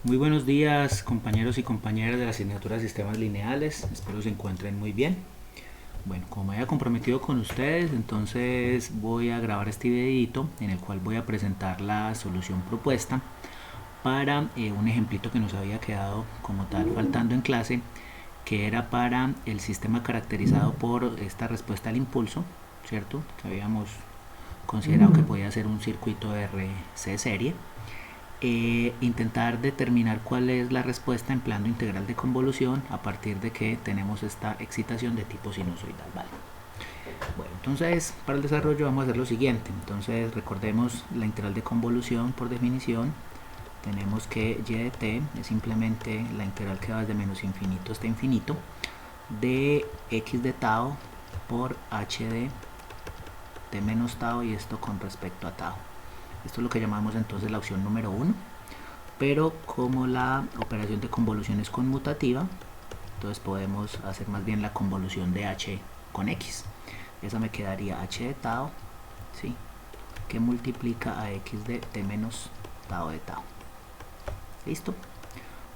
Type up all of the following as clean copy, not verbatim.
Muy buenos días, compañeros y compañeras de la asignatura de Sistemas Lineales. Espero se encuentren muy bien. Bueno, como me había comprometido con ustedes, entonces voy a grabar este videito en el cual voy a presentar la solución propuesta para un ejemplito que nos había quedado como tal faltando en clase, que era para el sistema caracterizado por esta respuesta al impulso, ¿cierto? Que habíamos considerado que podía ser un circuito RC serie. Intentar determinar cuál es la respuesta empleando integral de convolución a partir de que tenemos esta excitación de tipo sinusoidal, ¿vale? Bueno, entonces para el desarrollo vamos a hacer lo siguiente. Entonces recordemos la integral de convolución por definición. Tenemos que y de t es simplemente la integral que va desde menos infinito hasta infinito de x de tau por h de t menos tau, y esto con respecto a tau. Esto es lo que llamamos entonces la opción número 1, pero como la operación de convolución es conmutativa, entonces podemos hacer más bien la convolución de h con x. Esa me quedaría h de tau, ¿sí?, que multiplica a x de t menos tau de tau. ¿Listo?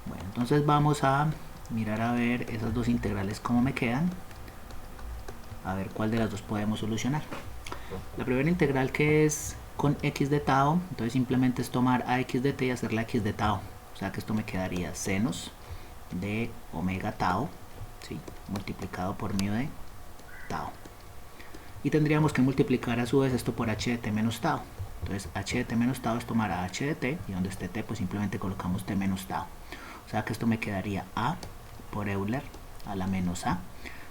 Bueno, entonces vamos a mirar a ver esas dos integrales cómo me quedan, a ver cuál de las dos podemos solucionar. La primera integral, que es con x de tau, entonces simplemente es tomar a x de t y hacer la x de tau, o sea que esto me quedaría senos de omega tau, ¿sí?, multiplicado por mu de tau, y tendríamos que multiplicar a su vez esto por h de t menos tau. Entonces h de t menos tau es tomar a h de t, y donde esté t pues simplemente colocamos t menos tau, o sea que esto me quedaría a por Euler a la menos a,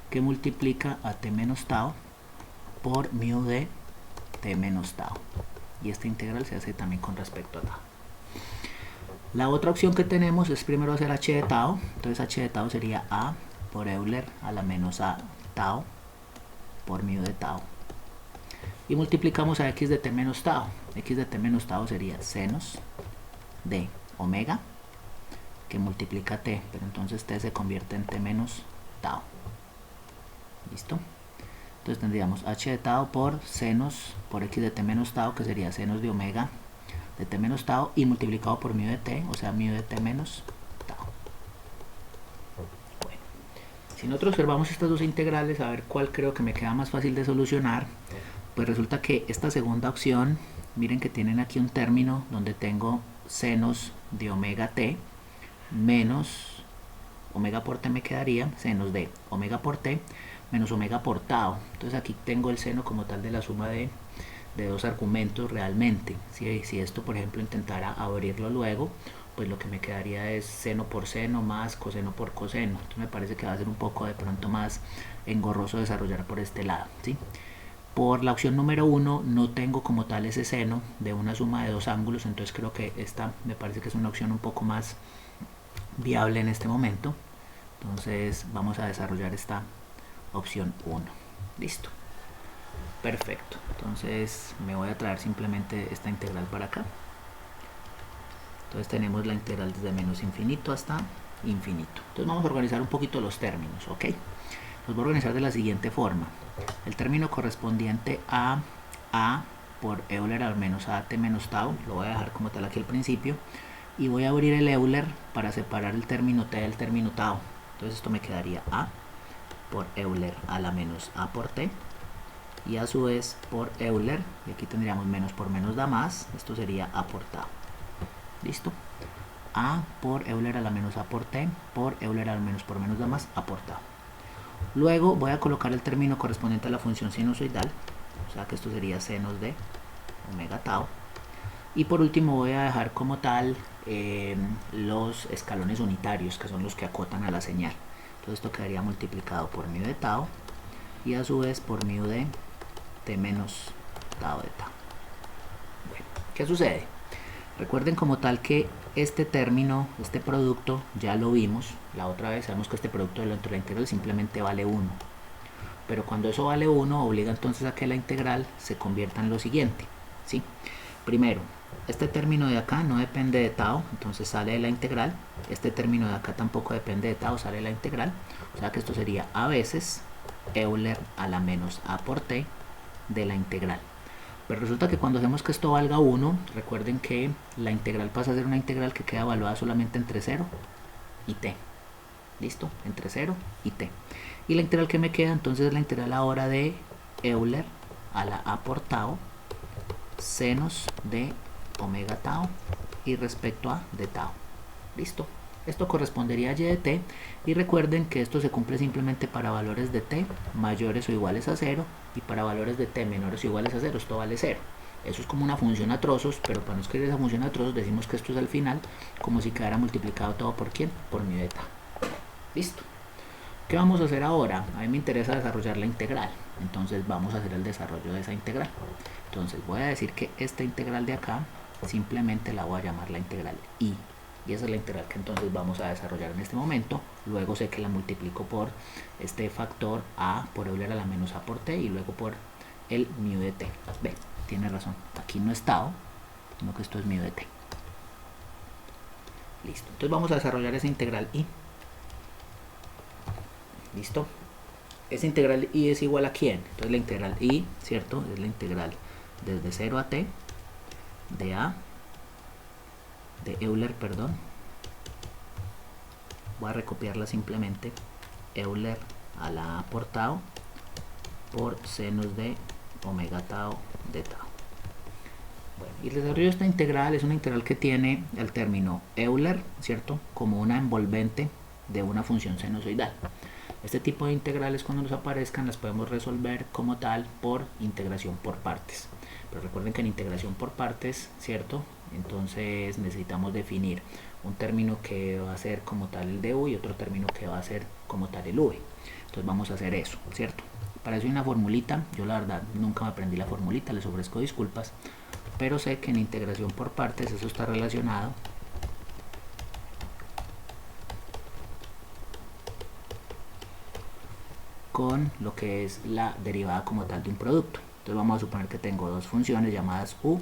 que multiplica a t menos tau por mu de t menos tau, y esta integral se hace también con respecto a tau. La otra opción que tenemos es primero hacer h de tau. Entonces h de tau sería a por Euler a la menos a tau por mu de tau, y multiplicamos a x de t menos tau. X de t menos tau sería senos de omega, que multiplica t, pero entonces t se convierte en t menos tau. ¿Listo? Entonces tendríamos h de tau por senos por x de t menos tau, que sería senos de omega de t menos tau, y multiplicado por mu de t, o sea mu de t menos tau. Bueno, si nosotros observamos estas dos integrales, a ver cuál creo que me queda más fácil de solucionar, pues resulta que esta segunda opción, miren que tienen aquí un término donde tengo senos de omega t menos omega por t, me quedaría senos de omega por t menos omega por tau. Entonces aquí tengo el seno como tal de la suma de dos argumentos realmente. Si esto por ejemplo intentara abrirlo luego, pues lo que me quedaría es seno por seno más coseno por coseno. Entonces me parece que va a ser un poco de pronto más engorroso desarrollar por este lado, ¿sí? Por la opción número 1 no tengo como tal ese seno de una suma de dos ángulos, entonces creo que esta me parece que es una opción un poco más viable en este momento. Entonces vamos a desarrollar esta opción 1. Listo. Perfecto. Entonces me voy a traer simplemente esta integral para acá. Entonces tenemos la integral desde menos infinito hasta infinito. Entonces vamos a organizar un poquito los términos, ¿ok? Los voy a organizar de la siguiente forma. El término correspondiente a por Euler al menos a t menos tau, lo voy a dejar como tal aquí al principio, y voy a abrir el Euler para separar el término t del término tau. Entonces esto me quedaría a por Euler a la menos a por t, y a su vez por Euler, y aquí tendríamos menos por menos da más, esto sería a por tau. Listo. A por Euler a la menos a por t por Euler al menos por menos da más a por tau. Luego voy a colocar el término correspondiente a la función sinusoidal, o sea que esto sería senos de omega tau, y por último voy a dejar como tal los escalones unitarios, que son los que acotan a la señal. Entonces esto quedaría multiplicado por mu de tau y a su vez por mu de t menos tau de tau. Bueno, ¿qué sucede? Recuerden como tal que este término, este producto, ya lo vimos la otra vez. Sabemos que este producto dentro de la integral simplemente vale 1. Pero cuando eso vale 1, obliga entonces a que la integral se convierta en lo siguiente, ¿sí? Primero, este término de acá no depende de tau, entonces sale de la integral. Este término de acá tampoco depende de tau, sale de la integral. O sea que esto sería a veces Euler a la menos a por t de la integral. Pero resulta que cuando hacemos que esto valga 1, recuerden que la integral pasa a ser una integral que queda evaluada solamente entre 0 y t. ¿Listo? Entre 0 y t. Y la integral que me queda entonces es la integral ahora de Euler a la a por tau senos de omega tau y respecto a de tau. ¿Listo? Esto correspondería a y de t, y recuerden que esto se cumple simplemente para valores de t mayores o iguales a 0 y para valores de t menores o iguales a 0, esto vale 0. Eso es como una función a trozos, pero para no escribir esa función a trozos decimos que esto es al final como si quedara multiplicado todo por ¿quién? Por mi beta. ¿Listo? ¿Qué vamos a hacer ahora? A mí me interesa desarrollar la integral, entonces vamos a hacer el desarrollo de esa integral. Entonces voy a decir que esta integral de acá simplemente la voy a llamar la integral y esa es la integral que entonces vamos a desarrollar en este momento. Luego sé que la multiplico por este factor a por Euler a la menos a por t y luego por el mu de t. Ve, tiene razón, aquí no es tau, sino que esto es mu de t. Listo, entonces vamos a desarrollar esa integral y. ¿Listo? Esa integral y es igual a ¿quién? Entonces la integral y, ¿cierto? Es la integral desde 0 a t de a de Euler, perdón. Voy a recopiarla simplemente. Euler a la a por tau por senos de omega tau de tau. Bueno, y el desarrollo de esta integral es una integral que tiene el término Euler, ¿cierto? Como una envolvente de una función sinusoidal. Este tipo de integrales cuando nos aparezcan las podemos resolver como tal por integración por partes. Pero recuerden que en integración por partes, ¿cierto? Entonces necesitamos definir un término que va a ser como tal el du y otro término que va a ser como tal el v. Entonces vamos a hacer eso, ¿cierto? Para eso hay una formulita. Yo la verdad nunca me aprendí la formulita, les ofrezco disculpas. Pero sé que en integración por partes eso está relacionado con lo que es la derivada como tal de un producto. Entonces vamos a suponer que tengo dos funciones llamadas u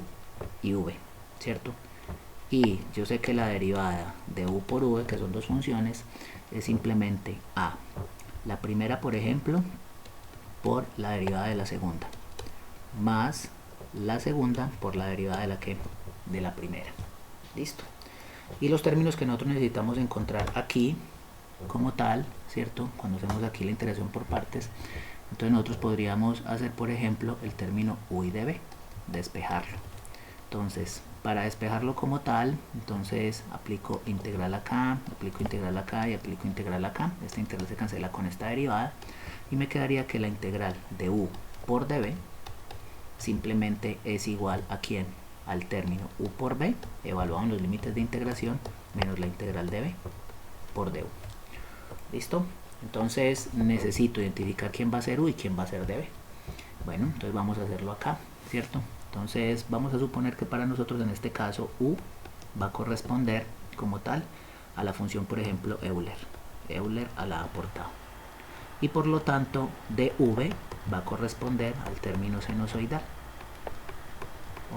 y v, ¿cierto? Y yo sé que la derivada de u por v, que son dos funciones, es simplemente a la primera, por ejemplo, por la derivada de la segunda, más la segunda por la derivada de la que de la primera. Listo. Y los términos que nosotros necesitamos encontrar aquí como tal, ¿cierto? Cuando hacemos aquí la integración por partes, entonces nosotros podríamos hacer, por ejemplo, el término u y de b, despejarlo. Entonces, para despejarlo como tal, entonces aplico integral acá y aplico integral acá. Esta integral se cancela con esta derivada y me quedaría que la integral de u por db simplemente es igual a ¿quién? Al término u por b, evaluado en los límites de integración, menos la integral de b por du. ¿Listo? Entonces necesito identificar quién va a ser u y quién va a ser db. Bueno, entonces vamos a hacerlo acá, ¿cierto? Entonces vamos a suponer que para nosotros en este caso u va a corresponder como tal a la función, por ejemplo, Euler a la a por tau. Y por lo tanto dv va a corresponder al término sinusoidal,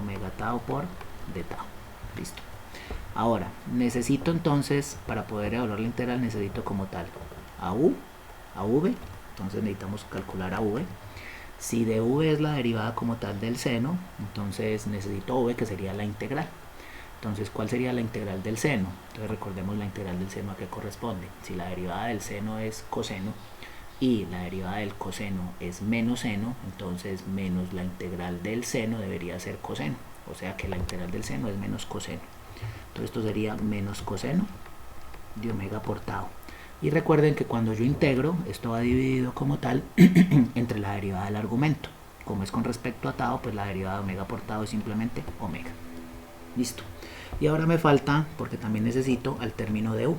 omega tau por d tau. Listo. Ahora, necesito entonces, para poder evaluar la integral, necesito como tal a u, a v, entonces necesitamos calcular a v. Si de v es la derivada como tal del seno, entonces necesito v, que sería la integral. Entonces, ¿cuál sería la integral del seno? Entonces recordemos la integral del seno a qué corresponde. Si la derivada del seno es coseno y la derivada del coseno es menos seno, entonces menos la integral del seno debería ser coseno. O sea que la integral del seno es menos coseno. Entonces esto sería menos coseno de omega por tau. Y recuerden que cuando yo integro, esto va dividido como tal entre la derivada del argumento. Como es con respecto a tau, pues la derivada de omega por tau es simplemente omega. Listo. Y ahora me falta, porque también necesito al término de u.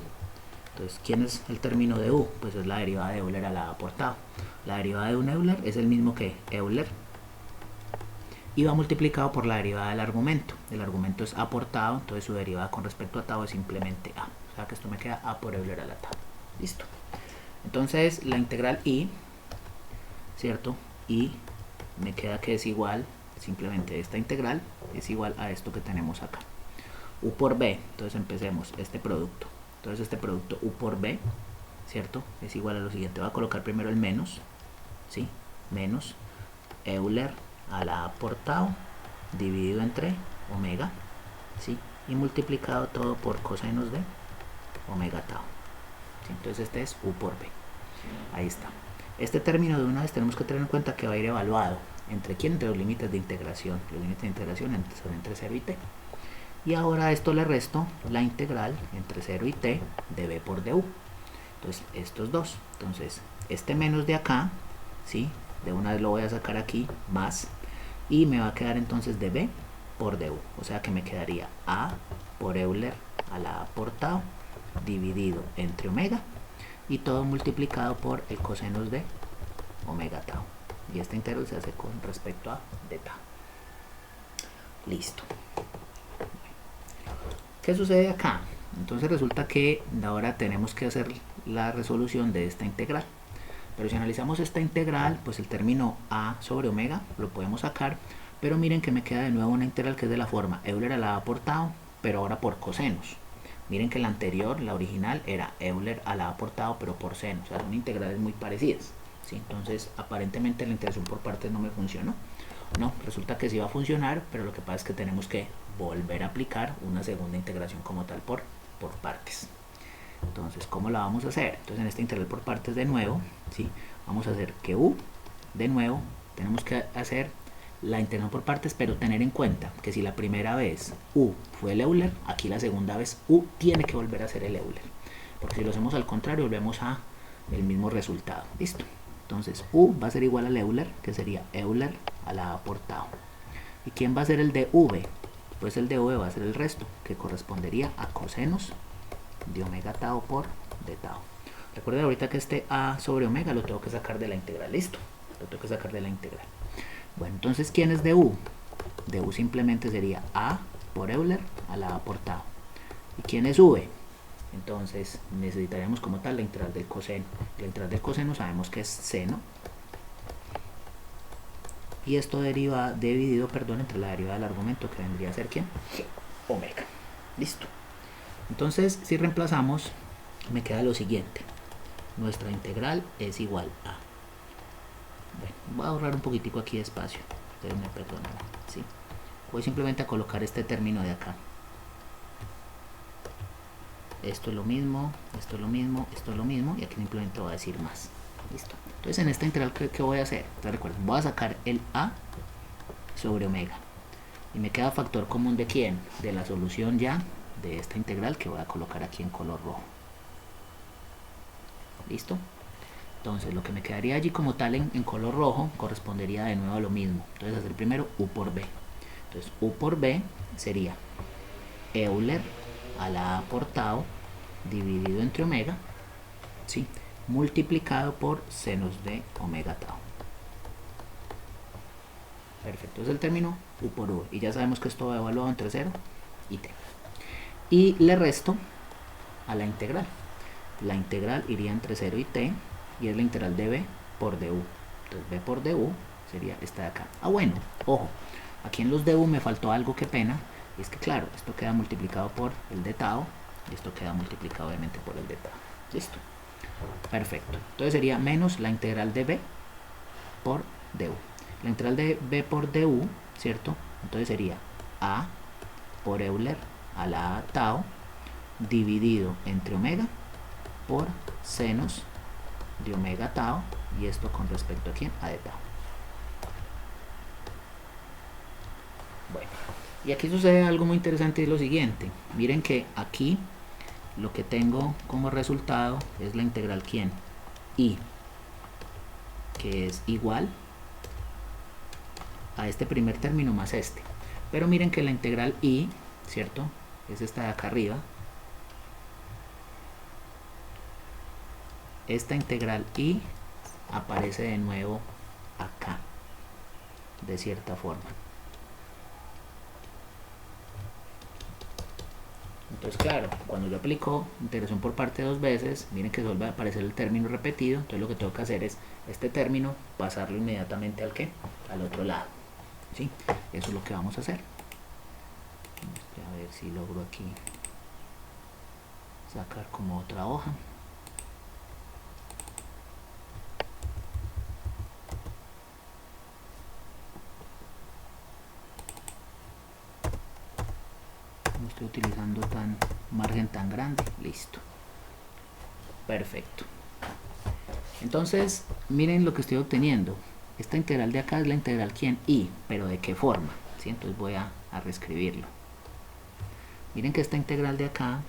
Entonces, ¿quién es el término de u? Pues es la derivada de Euler a la a por tau. La derivada de un Euler es el mismo que Euler y va multiplicado por la derivada del argumento. El argumento es a por tau, entonces su derivada con respecto a tau es simplemente a. O sea que esto me queda a por Euler a la tau. Listo. Entonces la integral y, ¿cierto? Y me queda que es igual, simplemente esta integral es igual a esto que tenemos acá. U por b, entonces empecemos este producto. Entonces este producto u por b, ¿cierto? Es igual a lo siguiente. Voy a colocar primero el menos, ¿sí? Menos Euler a la a por tau dividido entre omega, ¿sí? Y multiplicado todo por cosenos de omega tau, ¿sí? Entonces este es u por b. Ahí está. Este término de una vez tenemos que tener en cuenta que va a ir evaluado. ¿Entre quién? Entre los límites de integración. Los límites de integración son entre 0 y t. Y ahora a esto le resto la integral entre 0 y t de b por du. Entonces estos dos. Entonces este menos de acá, ¿sí? De una vez lo voy a sacar aquí, más. Y me va a quedar entonces de b por du. O sea que me quedaría a por Euler a la a por tau dividido entre omega. Y todo multiplicado por el cosenos de omega tau. Y este integral se hace con respecto a de tau. Listo. ¿Qué sucede acá? Entonces resulta que ahora tenemos que hacer la resolución de esta integral. Pero si analizamos esta integral, pues el término a sobre omega lo podemos sacar. Pero miren que me queda de nuevo una integral que es de la forma Euler a la a por tau, pero ahora por cosenos. Miren que la anterior, la original, era Euler a la a por tau, pero por seno. O sea, son integrales muy parecidas, ¿sí? Entonces, aparentemente la integración por partes no me funcionó. No, resulta que sí va a funcionar, pero lo que pasa es que tenemos que volver a aplicar una segunda integración como tal por partes. Entonces, ¿cómo la vamos a hacer? Entonces, en esta integral por partes de nuevo, ¿sí? Vamos a hacer que u, de nuevo, tenemos que hacer la integral por partes, pero tener en cuenta que si la primera vez u fue el Euler, aquí la segunda vez u tiene que volver a ser el Euler, porque si lo hacemos al contrario volvemos a el mismo resultado. Listo. Entonces u va a ser igual al Euler, que sería Euler a la a por tau. ¿Y quién va a ser el de v? Pues el de v va a ser el resto, que correspondería a cosenos de omega tau por de tau. Recuerden ahorita que este a sobre omega lo tengo que sacar de la integral. Listo, lo tengo que sacar de la integral. Bueno, entonces, ¿quién es de u? De u simplemente sería a por Euler a la a por tau. ¿Y quién es v? Entonces necesitaríamos como tal la integral del coseno. La integral del coseno sabemos que es seno. Y esto dividido entre la derivada del argumento, que vendría a ser ¿quién? Omega. Listo. Entonces, si reemplazamos, me queda lo siguiente. Nuestra integral es igual a... Bueno, voy a ahorrar un poquitico aquí de espacio. Ustedes me perdonan, ¿sí? Voy simplemente a colocar este término de acá. Esto es lo mismo, esto es lo mismo, esto es lo mismo. Y aquí simplemente voy a decir más. Listo. Entonces, en esta integral, ¿qué voy a hacer? Entonces, recuerden, voy a sacar el a sobre omega. Y me queda factor común de ¿quién? De la solución ya de esta integral, que voy a colocar aquí en color rojo. ¿Listo? Entonces lo que me quedaría allí como tal en color rojo correspondería de nuevo a lo mismo. Entonces hacer primero u por b. Entonces u por b sería Euler a la a por tau dividido entre omega, ¿sí? Multiplicado por senos de omega tau. Perfecto, es el término u por v. Y ya sabemos que esto va evaluado entre 0 y t. Y le resto a la integral. La integral iría entre 0 y t, y es la integral de b por du. Entonces b por du sería esta de acá. Ah, bueno, ojo, aquí en los du me faltó algo, que pena, y es que claro, esto queda multiplicado por el de tau, y esto queda multiplicado obviamente por el de tau. Listo. Perfecto. Entonces sería menos la integral de b por du. La integral de b por du, ¿cierto? Entonces sería a por Euler a la a tau dividido entre omega por senos de omega tau, y esto con respecto a quién, a de tau. Bueno, y aquí sucede algo muy interesante, y es lo siguiente. Miren que aquí lo que tengo como resultado es la integral ¿quién? I, que es igual a este primer término más este. Pero miren que la integral I, ¿cierto? Es esta de acá arriba. Esta integral I aparece de nuevo acá, de cierta forma. Entonces, claro, cuando yo aplico integración por parte dos veces, miren que vuelve a aparecer el término repetido. Entonces lo que tengo que hacer es este término pasarlo inmediatamente al ¿qué? Al otro lado, ¿sí? Eso es lo que vamos a hacer. A ver si logro aquí sacar como otra hoja. utilizando margen tan grande. Listo. Perfecto. Entonces, miren lo que estoy obteniendo. Esta integral de acá es la integral ¿quién? I, pero ¿de qué forma? ¿Sí? Entonces voy a reescribirlo. Miren que esta integral de acá,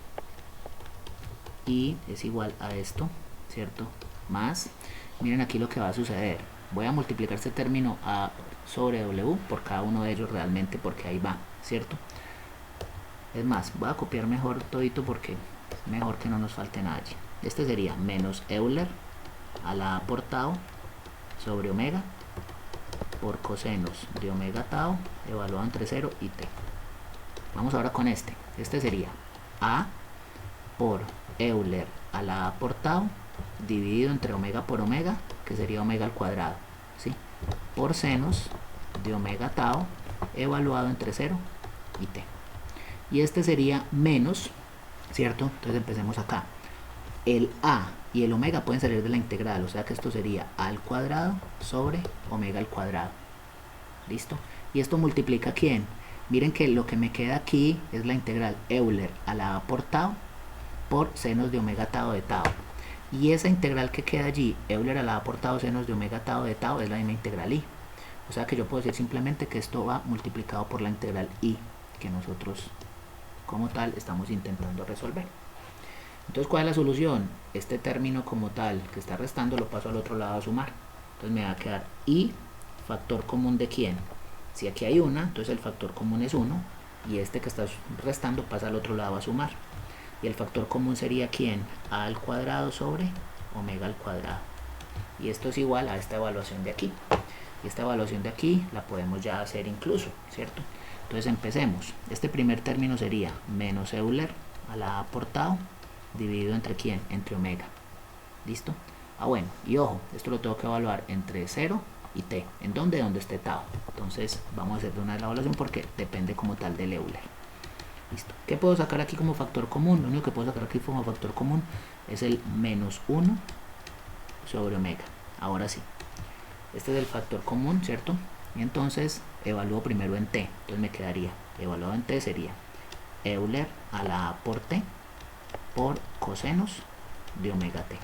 I es igual a esto, ¿cierto? Más, miren aquí lo que va a suceder. Voy a multiplicar este término A sobre W por cada uno de ellos realmente, porque ahí va, ¿cierto? Es más, voy a copiar mejor todito porque es mejor que no nos falte nada allí. Este sería menos Euler a la A por tau sobre omega por cosenos de omega tau evaluado entre 0 y t. Vamos ahora con este. Este sería A por Euler a la A por tau dividido entre omega por omega, que sería omega al cuadrado, ¿sí? Por senos de omega tau evaluado entre 0 y t. Y este sería menos, ¿cierto? Entonces empecemos acá. El A y el omega pueden salir de la integral, o sea que esto sería A al cuadrado sobre omega al cuadrado. ¿Listo? Y esto multiplica ¿quién? Miren que lo que me queda aquí es la integral Euler a la A por tau por senos de omega tau de tau. Y esa integral que queda allí, Euler a la A por tau senos de omega tau de tau, es la misma integral I. O sea que yo puedo decir simplemente que esto va multiplicado por la integral I, que nosotros como tal estamos intentando resolver. Entonces, ¿cuál es la solución? Este término como tal que está restando lo paso al otro lado a sumar. Entonces me va a quedar I, factor común de ¿quién? Si aquí hay una, entonces el factor común es 1 y este que está restando pasa al otro lado a sumar. Y el factor común sería ¿quién? A al cuadrado sobre omega al cuadrado. Y esto es igual a esta evaluación de aquí. Y esta evaluación de aquí la podemos ya hacer incluso, ¿cierto? Entonces empecemos. Este primer término sería menos Euler a la A por tau dividido entre ¿quién? Entre omega. ¿Listo? Ah, bueno, y ojo, esto lo tengo que evaluar entre 0 y t. ¿En dónde? Donde esté tau. Entonces vamos a hacer de una vez la evaluación porque depende como tal del Euler. ¿Listo? ¿Qué puedo sacar aquí como factor común? Lo único que puedo sacar aquí como factor común es el menos 1 sobre omega. Ahora sí. Este es el factor común, ¿cierto? Y entonces evalúo primero en t. Entonces me quedaría, evaluado en t sería Euler a la A por t por cosenos de omega t.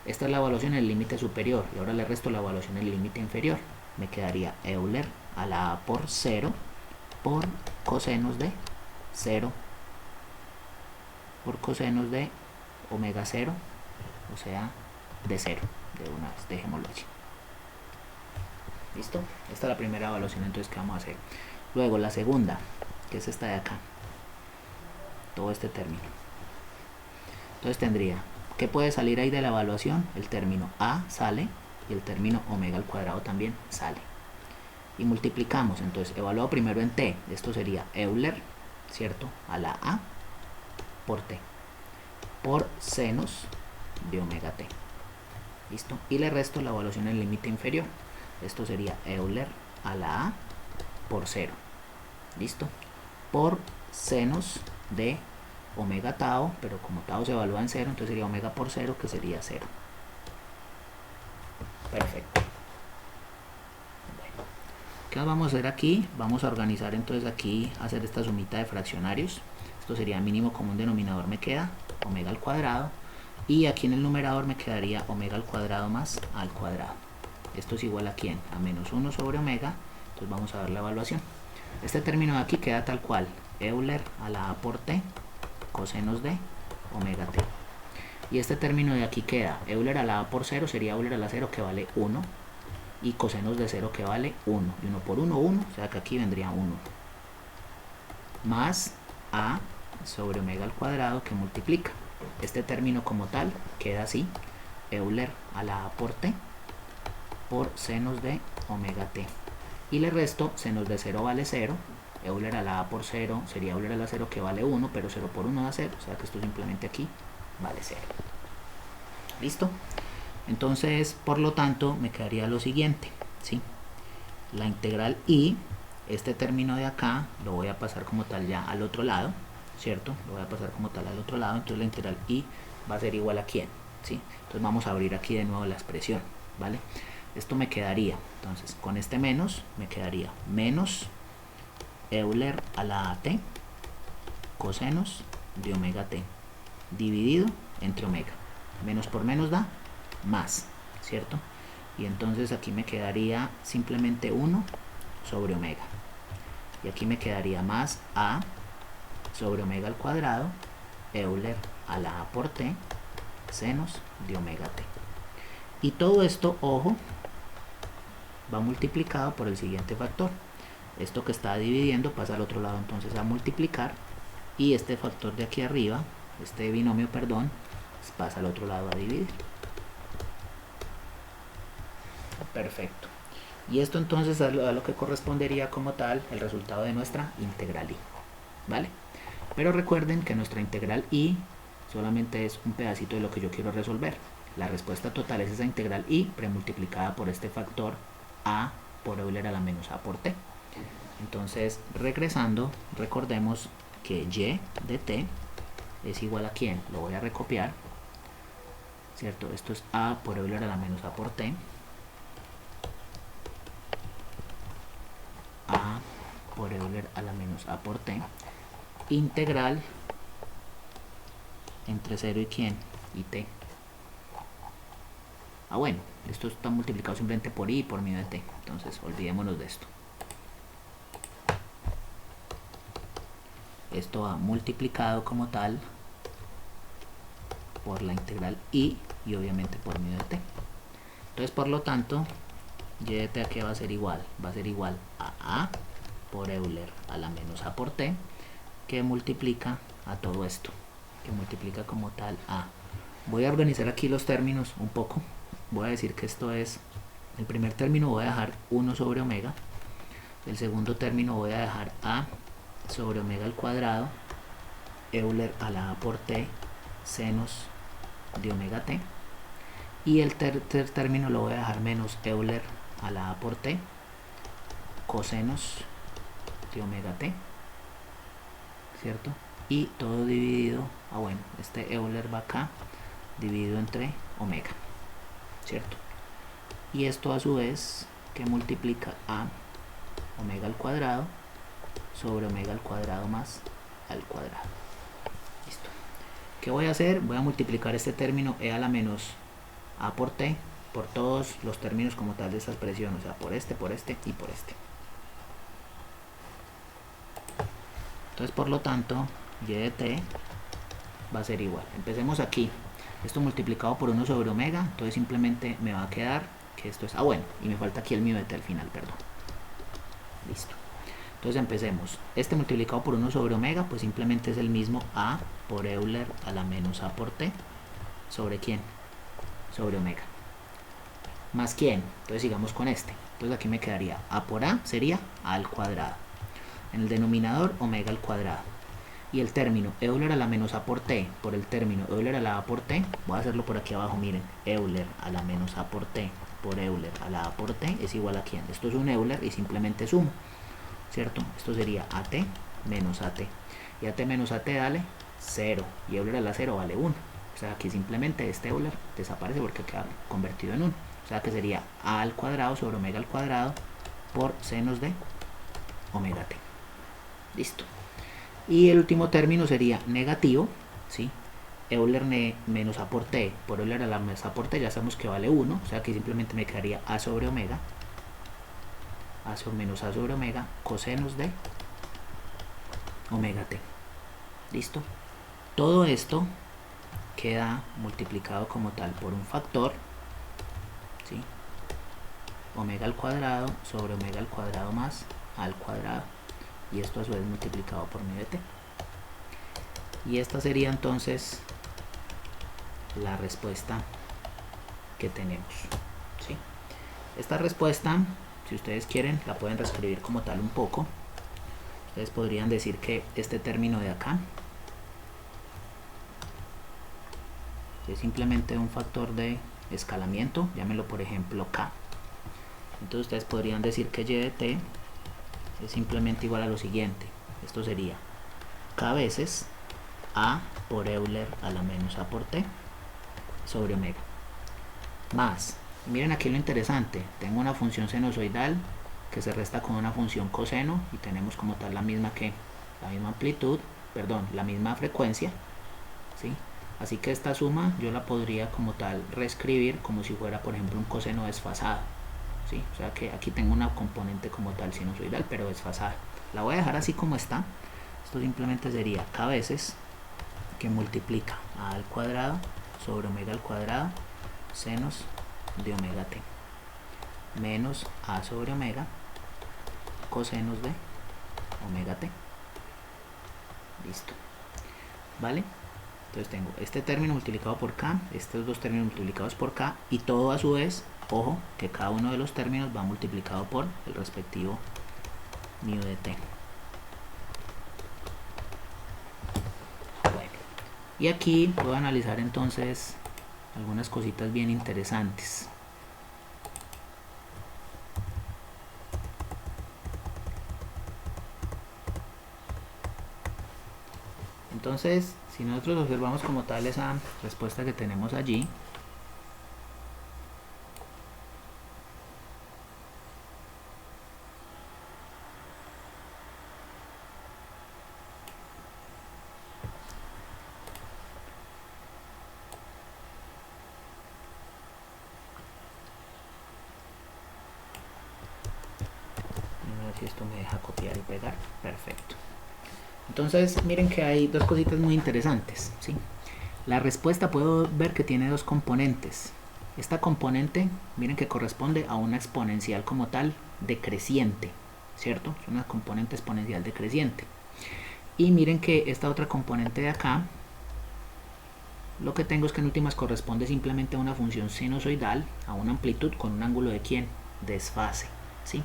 Esta es la evaluación en el límite superior y ahora le resto la evaluación en el límite inferior. Me quedaría Euler a la A por 0 por cosenos de 0 por cosenos de omega 0, o sea, de 0. De una vez, dejémoslo allí. ¿Listo? Esta es la primera evaluación entonces que vamos a hacer. Luego la segunda, que es esta de acá. Todo este término. Entonces tendría, ¿qué puede salir ahí de la evaluación? El término A sale y el término omega al cuadrado también sale. Y multiplicamos, entonces evaluado primero en t, esto sería Euler, ¿cierto? A la A por t, por senos de omega t. ¿Listo? Y le resto la evaluación en el límite inferior. Esto sería Euler a la A por 0. ¿Listo? Por senos de omega tau, pero como tau se evalúa en 0, entonces sería omega por 0, que sería 0. Perfecto. Bueno, ¿qué vamos a hacer aquí? Vamos a organizar entonces aquí, hacer esta sumita de fraccionarios. Esto sería mínimo común denominador, me queda omega al cuadrado. Y aquí en el numerador me quedaría omega al cuadrado más a al cuadrado. Esto es igual a ¿quién? A menos 1 sobre omega. Entonces vamos a ver la evaluación. Este término de aquí queda tal cual. Euler a la A por t cosenos de omega t. Y este término de aquí queda Euler a la A por 0 sería Euler a la 0 que vale 1 y cosenos de 0 que vale 1 y 1 por 1, 1, o sea que aquí vendría 1 más A sobre omega al cuadrado que multiplica. Este término como tal queda así, Euler a la A por t por senos de omega t. Y le resto, senos de 0 vale 0, Euler a la A por 0 sería Euler a la 0 que vale 1, pero 0 por 1 da 0, o sea que esto simplemente aquí vale 0. ¿Listo? Entonces, por lo tanto, me quedaría lo siguiente, ¿sí? La integral I, este término de acá, lo voy a pasar como tal ya al otro lado, ¿cierto? Lo voy a pasar como tal al otro lado, entonces la integral I va a ser igual a ¿quién? ¿Sí? Entonces vamos a abrir aquí de nuevo la expresión, ¿vale? Esto me quedaría, entonces, con este menos, me quedaría menos Euler a la AT cosenos de omega t dividido entre omega. Menos por menos da más, ¿cierto? Y entonces aquí me quedaría simplemente 1 sobre omega. Y aquí me quedaría más a sobre omega al cuadrado, Euler a la a por t, senos de omega t. Y todo esto, ojo, va multiplicado por el siguiente factor. Esto que está dividiendo pasa al otro lado entonces a multiplicar, y este factor de aquí arriba, este binomio, perdón, pasa al otro lado a dividir. Perfecto. Y esto entonces es a lo que correspondería como tal el resultado de nuestra integral y, ¿vale? Pero recuerden que nuestra integral y solamente es un pedacito de lo que yo quiero resolver. La respuesta total es esa integral y premultiplicada por este factor a por Euler a la menos a por t. Entonces, regresando, recordemos que y de t es igual a ¿quién? Lo voy a recopiar, ¿cierto? Esto es a por Euler a la menos a por t. A por Euler a la menos a por t. Integral entre 0 y ¿quién? Y t. Bueno, esto está multiplicado simplemente por i y por medio de t. Entonces, olvidémonos de esto. Esto va multiplicado como tal por la integral y obviamente por medio de t. Entonces, por lo tanto, y de t, ¿a qué va a ser igual? Va a ser igual a por Euler a la menos a por t, que multiplica a todo esto, que multiplica como tal a. Voy a organizar aquí los términos un poco. Voy a decir que esto es, el primer término voy a dejar 1 sobre omega, el segundo término voy a dejar a sobre omega al cuadrado, Euler a la a por t, senos de omega t, y el tercer término lo voy a dejar menos Euler a la a por t, cosenos de omega t, ¿cierto? Y todo dividido, bueno, este Euler va acá, dividido entre omega, ¿cierto? Y esto a su vez que multiplica a omega al cuadrado sobre omega al cuadrado más al cuadrado. Listo. ¿Qué voy a hacer? Voy a multiplicar este término e a la menos a por t por todos los términos como tal de esta expresión, o sea, por este y por este. Entonces, por lo tanto, y de t va a ser igual. Empecemos aquí. Esto multiplicado por 1 sobre omega, entonces simplemente me va a quedar que esto es, bueno, y me falta aquí el mío de t al final, perdón. Listo. Entonces empecemos. Este multiplicado por 1 sobre omega, pues simplemente es el mismo a por Euler a la menos a por t. ¿Sobre quién? Sobre omega. ¿Más quién? Entonces sigamos con este. Entonces aquí me quedaría a por a sería a al cuadrado. En el denominador, omega al cuadrado. Y el término Euler a la menos a por t por el término Euler a la a por t, voy a hacerlo por aquí abajo, miren, Euler a la menos a por t por Euler a la a por t es igual a ¿quién? Esto es un Euler y simplemente sumo, ¿cierto? Esto sería at menos at. Y at menos at dale 0. Y Euler a la 0 vale 1. O sea, aquí simplemente este Euler desaparece porque queda convertido en 1. O sea, que sería a al cuadrado sobre omega al cuadrado por senos de omega t. Listo. Y el último término sería negativo, ¿sí? Euler menos a por t por Euler a la menos a por t, ya sabemos que vale 1. O sea, que simplemente me quedaría a sobre omega. A sobre menos a sobre omega cosenos de omega t. ¿Listo? Todo esto queda multiplicado como tal por un factor, ¿sí? Omega al cuadrado sobre omega al cuadrado más al cuadrado. Y esto a su vez multiplicado por medio de t. Y esta sería entonces la respuesta que tenemos, ¿sí? Esta respuesta, si ustedes quieren, la pueden reescribir como tal un poco. Ustedes podrían decir que este término de acá es simplemente un factor de escalamiento, llámenlo por ejemplo k. Entonces ustedes podrían decir que y de t es simplemente igual a lo siguiente. Esto sería k veces a por Euler a la menos a por t sobre omega más, miren aquí lo interesante, tengo una función sinusoidal que se resta con una función coseno y tenemos como tal la misma amplitud, perdón, la misma frecuencia, ¿sí? Así que esta suma yo la podría como tal reescribir como si fuera, por ejemplo, un coseno desfasado, ¿sí? O sea que aquí tengo una componente como tal sinusoidal, pero desfasada. La voy a dejar así como está. Esto simplemente sería k veces que multiplica a al cuadrado sobre omega al cuadrado senos de omega t menos a sobre omega cosenos de omega t. Listo, ¿vale? Entonces tengo este término multiplicado por k, estos dos términos multiplicados por k, y todo a su vez, ojo, que cada uno de los términos va multiplicado por el respectivo mu de t. Bueno, y aquí voy a analizar entonces algunas cositas bien interesantes. Entonces, si nosotros observamos como tal esa respuesta que tenemos allí, a ver si esto me deja copiar y pegar, perfecto. Entonces, miren que hay dos cositas muy interesantes, ¿sí? La respuesta puedo ver que tiene dos componentes. Esta componente, miren que corresponde a una exponencial como tal decreciente, ¿cierto? Es una componente exponencial decreciente. Y miren que esta otra componente de acá, lo que tengo es que en últimas corresponde simplemente a una función sinusoidal, a una amplitud con un ángulo de ¿quién? Desfase, ¿sí?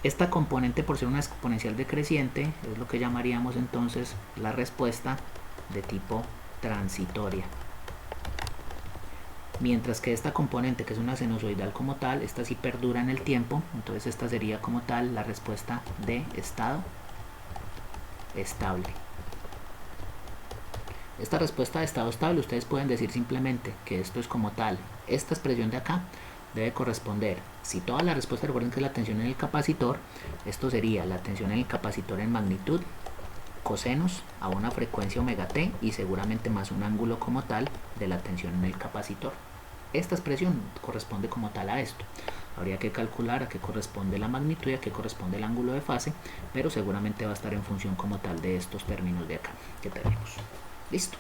Esta componente, por ser una exponencial decreciente, es lo que llamaríamos entonces la respuesta de tipo transitoria. Mientras que esta componente, que es una sinusoidal como tal, esta sí perdura en el tiempo, entonces esta sería como tal la respuesta de estado estable. Esta respuesta de estado estable, ustedes pueden decir simplemente que esto es como tal. Esta expresión de acá debe corresponder, si toda la respuesta, recuerden que es la tensión en el capacitor, esto sería la tensión en el capacitor en magnitud, cosenos a una frecuencia omega t y seguramente más un ángulo como tal de la tensión en el capacitor. Esta expresión corresponde como tal a esto. Habría que calcular a qué corresponde la magnitud y a qué corresponde el ángulo de fase, pero seguramente va a estar en función como tal de estos términos de acá que tenemos. Listo.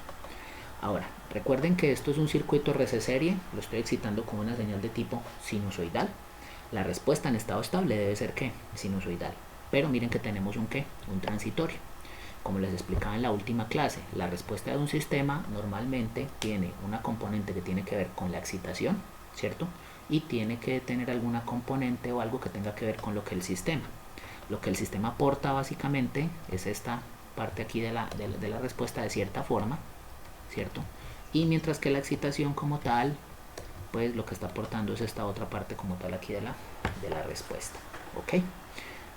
Ahora, recuerden que esto es un circuito RC serie, lo estoy excitando con una señal de tipo sinusoidal. La respuesta en estado estable debe ser ¿qué? Sinusoidal. Pero miren que tenemos un ¿qué? Un transitorio. Como les explicaba en la última clase, la respuesta de un sistema normalmente tiene una componente que tiene que ver con la excitación, ¿cierto? Y tiene que tener alguna componente o algo que tenga que ver con lo que el sistema. Lo que el sistema aporta básicamente es esta parte aquí de la respuesta de cierta forma, ¿cierto? Y mientras que la excitación como tal, pues lo que está aportando es esta otra parte como tal aquí de la respuesta, ¿ok?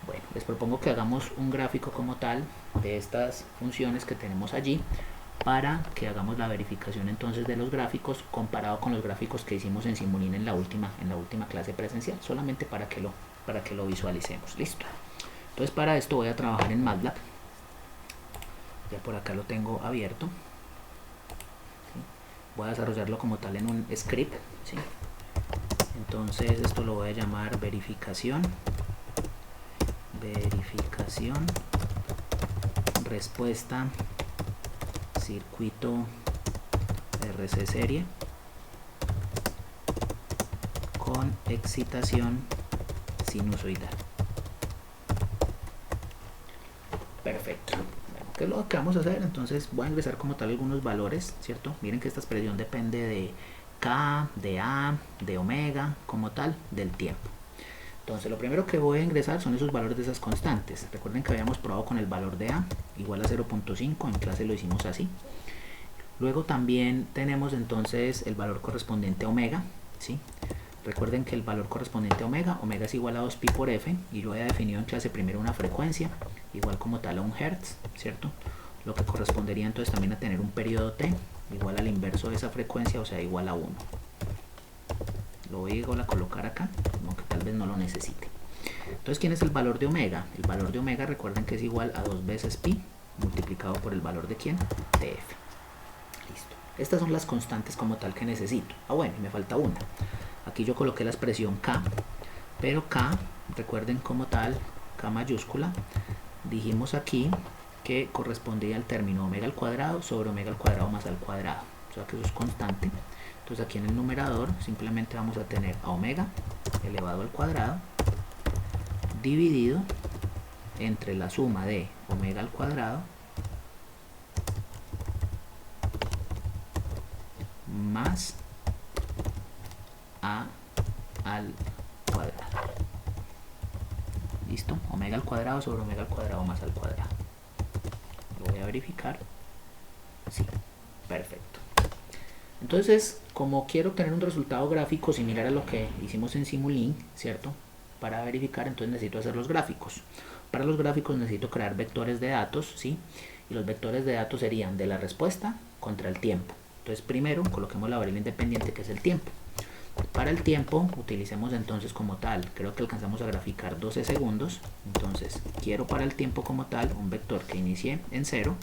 Bueno, les propongo que hagamos un gráfico como tal de estas funciones que tenemos allí para que hagamos la verificación entonces de los gráficos comparado con los gráficos que hicimos en Simulink en la última clase presencial, solamente para que lo visualicemos. Listo. Entonces para esto voy a trabajar en MATLAB. Ya por acá lo tengo abierto. ¿Sí? Voy a desarrollarlo como tal en un script, ¿sí? Entonces esto lo voy a llamar verificación respuesta circuito RC serie con excitación sinusoidal. Perfecto. Bueno, ¿qué es lo que vamos a hacer? Entonces voy a ingresar como tal algunos valores, ¿cierto? Miren que esta expresión depende de K, de A, de omega, como tal, del tiempo. Entonces lo primero que voy a ingresar son esos valores de esas constantes. Recuerden que habíamos probado con el valor de A igual a 0.5, en clase lo hicimos así. Luego también tenemos entonces el valor correspondiente a omega, ¿sí? Recuerden que el valor correspondiente a omega es igual a 2pi por f, y yo había definido en clase primero una frecuencia igual como tal a 1 Hz, ¿cierto? Lo que correspondería entonces también a tener un periodo t igual al inverso de esa frecuencia, o sea igual a 1. Lo voy a colocar acá, aunque tal vez no lo necesite. Entonces, ¿quién es el valor de omega? El valor de omega, recuerden que es igual a 2 veces pi multiplicado por el valor de ¿quién? De f. Listo. Estas son las constantes como tal que necesito. Ah, bueno, me falta una. Aquí yo coloqué la expresión k, pero k, recuerden como tal, k mayúscula, dijimos aquí que correspondía al término omega al cuadrado sobre omega al cuadrado más al cuadrado. O sea que eso es constante. Entonces aquí en el numerador simplemente vamos a tener a omega elevado al cuadrado dividido entre la suma de omega al cuadrado más a al cuadrado. ¿Listo? Omega al cuadrado sobre omega al cuadrado más al cuadrado. Lo voy a verificar. Sí, perfecto. Entonces, como quiero tener un resultado gráfico similar a lo que hicimos en Simulink, ¿cierto? Para verificar, entonces necesito hacer los gráficos. Para los gráficos necesito crear vectores de datos, ¿sí? Y los vectores de datos serían de la respuesta contra el tiempo. Entonces, primero coloquemos la variable independiente que es el tiempo. Para el tiempo, utilicemos entonces como tal, creo que alcanzamos a graficar 12 segundos. Entonces, quiero para el tiempo como tal un vector que inicie en 0,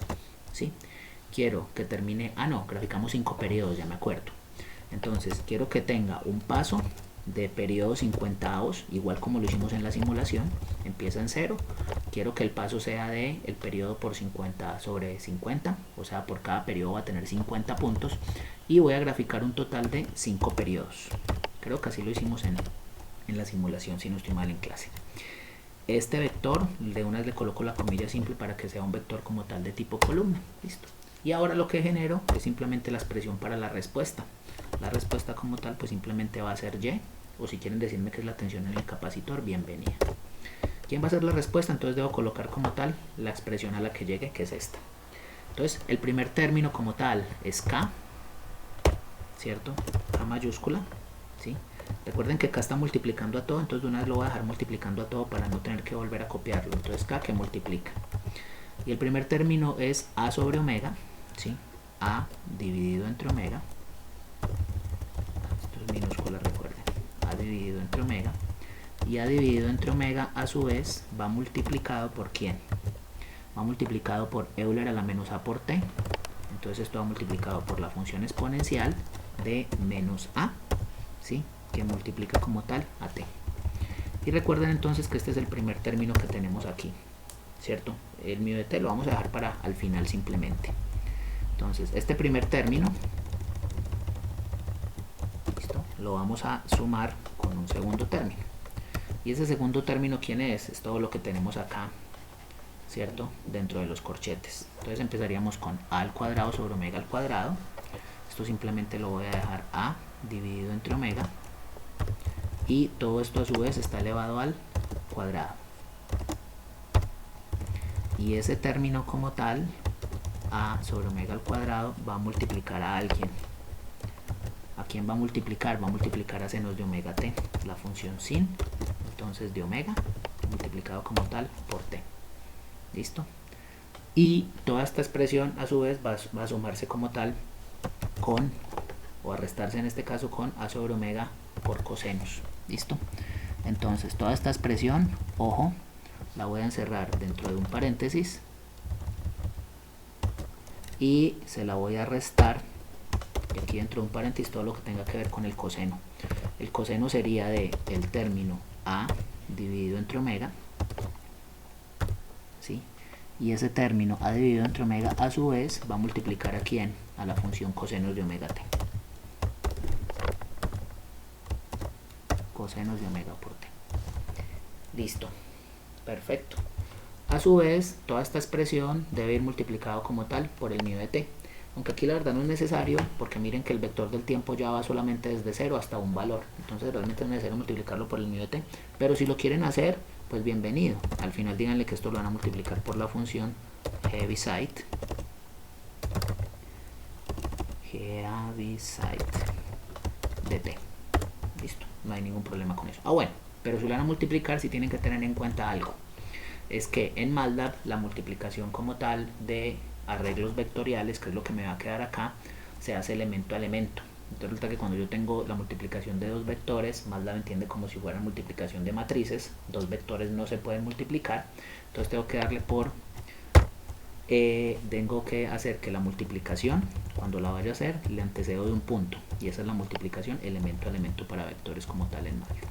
¿sí? Quiero que termine, no, graficamos 5 periodos, ya me acuerdo. Entonces, quiero que tenga un paso de periodo 50avos, igual como lo hicimos en la simulación, empieza en 0. Quiero que el paso sea de el periodo por 50 sobre 50, o sea, por cada periodo va a tener 50 puntos. Y voy a graficar un total de 5 periodos. Creo que así lo hicimos en la simulación, si no estoy mal en clase. Este vector, de una vez le coloco la comilla simple para que sea un vector como tal de tipo columna. Listo. Y ahora lo que genero es simplemente la expresión para la respuesta. La respuesta como tal pues simplemente va a ser y, o si quieren decirme que es la tensión en el capacitor, bienvenida. ¿Quién va a ser la respuesta? Entonces debo colocar como tal la expresión a la que llegue, que es esta. Entonces el primer término como tal es K, ¿cierto? K mayúscula, ¿sí? Recuerden que K está multiplicando a todo, entonces de una vez lo voy a dejar multiplicando a todo para no tener que volver a copiarlo. Entonces K que multiplica. Y el primer término es A sobre omega, ¿sí? A dividido entre omega. Esto es minúscula, recuerden. A dividido entre omega. Y A dividido entre omega a su vez va multiplicado por ¿quién? Va multiplicado por Euler a la menos A por T. Entonces esto va multiplicado por la función exponencial de menos A, ¿sí? Que multiplica como tal a T. Y recuerden entonces que este es el primer término que tenemos aquí, ¿cierto? El μ de T lo vamos a dejar para al final simplemente. Entonces este primer término, ¿listo? Lo vamos a sumar con un segundo término. Y ese segundo término, ¿quién es? Es todo lo que tenemos acá, ¿cierto? Dentro de los corchetes. Entonces empezaríamos con A al cuadrado sobre omega al cuadrado. Esto simplemente lo voy a dejar A dividido entre omega. Y todo esto a su vez está elevado al cuadrado. Y ese término como tal, A sobre omega al cuadrado, va a multiplicar a alguien. ¿A quién va a multiplicar? Va a multiplicar a senos de omega t, la función sin, entonces de omega multiplicado como tal por t. ¿Listo? Y toda esta expresión a su vez va a sumarse como tal con, o a restarse en este caso con A sobre omega por cosenos. ¿Listo? Entonces toda esta expresión, ojo, la voy a encerrar dentro de un paréntesis y se la voy a restar, y aquí dentro de un paréntesis todo lo que tenga que ver con el coseno. El coseno sería de el término A dividido entre omega, ¿sí? Y ese término A dividido entre omega a su vez va a multiplicar a quién, a la función cosenos de omega t. Cosenos de omega por t. Listo. Perfecto. A su vez, toda esta expresión debe ir multiplicado como tal por el μ de t. Aunque aquí la verdad no es necesario, porque miren que el vector del tiempo ya va solamente desde 0 hasta un valor. Entonces realmente no es necesario multiplicarlo por el μ de t. Pero si lo quieren hacer, pues bienvenido. Al final díganle que esto lo van a multiplicar por la función Heaviside de t. Listo, no hay ningún problema con eso. Bueno, pero si lo van a multiplicar, sí tienen que tener en cuenta algo. Es que en MATLAB la multiplicación como tal de arreglos vectoriales, que es lo que me va a quedar acá, se hace elemento a elemento. Entonces resulta que cuando yo tengo la multiplicación de dos vectores, MATLAB entiende como si fuera multiplicación de matrices. Dos vectores no se pueden multiplicar, entonces tengo que darle por tengo que hacer que la multiplicación, cuando la vaya a hacer, le antecedo de un punto, y esa es la multiplicación elemento a elemento para vectores como tal en Maya.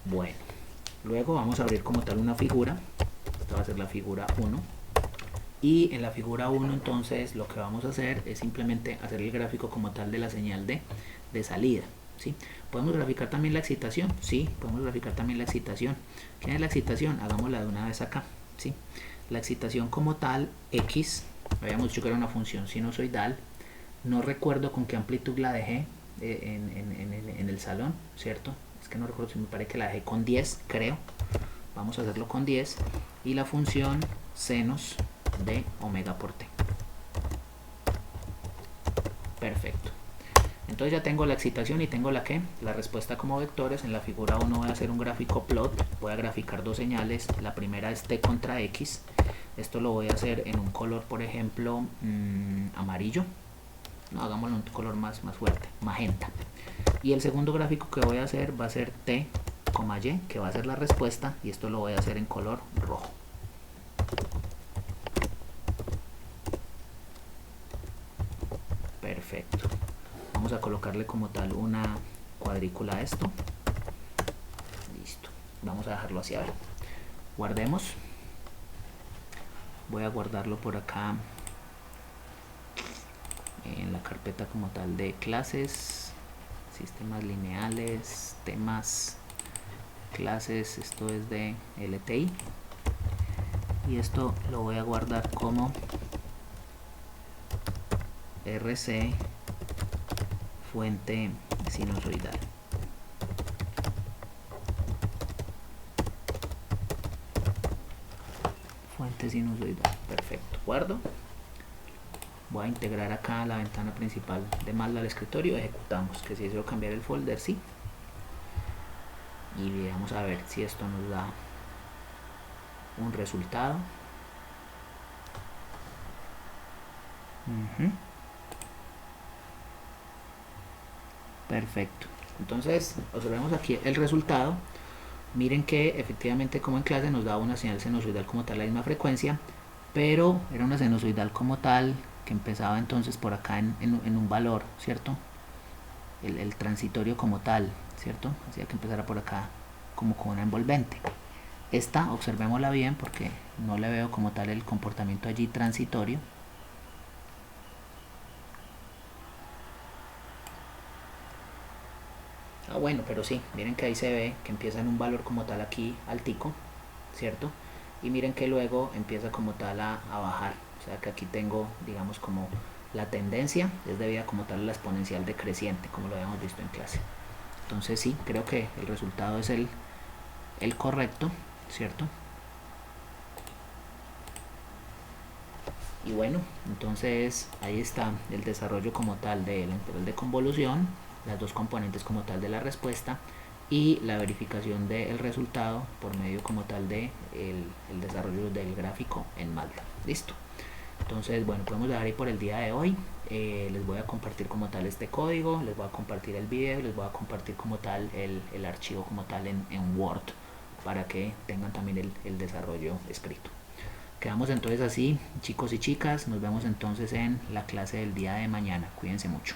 Bueno, luego vamos a abrir como tal una figura. Esta va a ser la figura 1, y en la figura 1 entonces lo que vamos a hacer es simplemente hacer el gráfico como tal de la señal de salida, ¿sí? ¿Podemos graficar también la excitación? Sí, podemos graficar también la excitación. ¿Qué es la excitación? Hagámosla de una vez acá, ¿sí? La excitación como tal, x, habíamos dicho que era una función sinusoidal. No recuerdo con qué amplitud la dejé en el salón, ¿cierto? Es que no recuerdo, si me parece que la dejé con 10, creo. Vamos a hacerlo con 10. Y la función senos de omega por t. Perfecto. Entonces ya tengo la excitación y tengo la respuesta como vectores. En la figura 1 voy a hacer un gráfico plot. Voy a graficar dos señales. La primera es t contra x. Esto lo voy a hacer en un color, por ejemplo, amarillo. No, hagámoslo en un color más fuerte, magenta. Y el segundo gráfico que voy a hacer va a ser t, y, que va a ser la respuesta. Y esto lo voy a hacer en color rojo. Perfecto. Vamos a colocarle como tal una cuadrícula a esto. Listo. Vamos a dejarlo así. A ver. Guardemos. Voy a guardarlo por acá en la carpeta como tal de clases, sistemas lineales, temas, clases. Esto es de LTI. Y esto lo voy a guardar como RC fuente sinusoidal. Fuente sinusoidal. Perfecto. Guardo. Voy a integrar acá la ventana principal de MATLAB al escritorio. Ejecutamos. Que si deseo cambiar el folder, sí. Y vamos a ver si esto nos da un resultado. Perfecto. Entonces observemos aquí el resultado. Miren que efectivamente, como en clase, nos daba una señal sinusoidal como tal, la misma frecuencia, pero era una sinusoidal como tal que empezaba entonces por acá en un valor, ¿cierto? El transitorio como tal, ¿cierto? Hacía que empezara por acá como con una envolvente. Esta, observémosla bien porque no le veo como tal el comportamiento allí transitorio. Bueno, pero sí, miren que ahí se ve que empieza en un valor como tal aquí altico, ¿cierto? Y miren que luego empieza como tal a bajar. O sea que aquí tengo, digamos, como la tendencia es debida como tal a la exponencial decreciente, como lo habíamos visto en clase. Entonces sí, creo que el resultado es el correcto, ¿cierto? Y bueno, entonces ahí está el desarrollo como tal de la integral de convolución, las dos componentes como tal de la respuesta y la verificación del resultado por medio como tal de el desarrollo del gráfico en MATLAB. Listo. Entonces, bueno, podemos dejar ahí por el día de hoy. Les voy a compartir como tal este código, les voy a compartir el video, les voy a compartir como tal el archivo como tal en Word para que tengan también el desarrollo escrito. Quedamos entonces así, chicos y chicas. Nos vemos entonces en la clase del día de mañana. Cuídense mucho.